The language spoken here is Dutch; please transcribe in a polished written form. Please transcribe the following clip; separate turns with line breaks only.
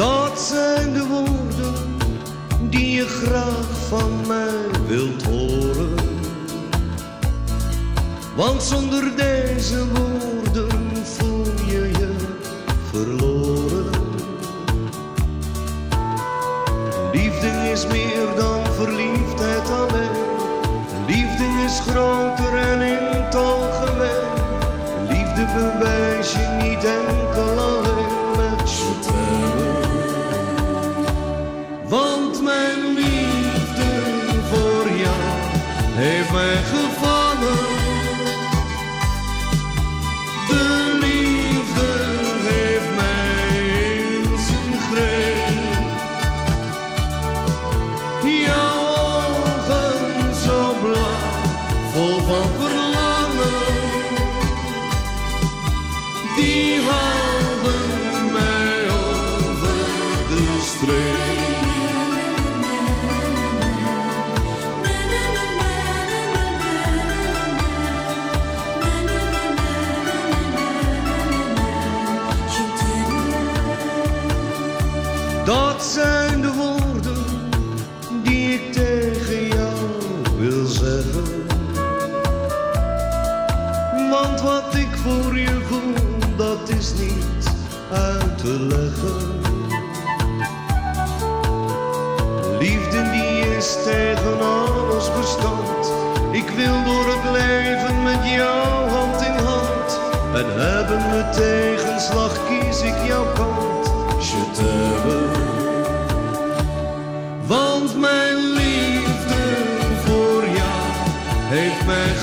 Dat zijn de woorden die je graag van mij wilt horen. Want zonder deze woorden voel je je verloren. Liefde is meer dan verliefdheid alleen. Liefde is groter en in het algemeen. Liefde bewijs je niet enkel alleen met je t'aime. Want mijn liefde voor jou heeft mij gevangen. De liefde heeft mij in zijn greep. Jouw ogen zo blauw, vol van verlangen, die houden mij over de streep. Dat zijn de woorden die ik tegen jou wil zeggen. Want wat ik voor je voel, dat is niet uit te leggen. Liefde die is tegen alles verstand. Ik wil door het leven met jou hand in hand. En hebben we tegenslag, kies ik jouw kant. Je t'aime. Want mijn liefde voor jou heeft mij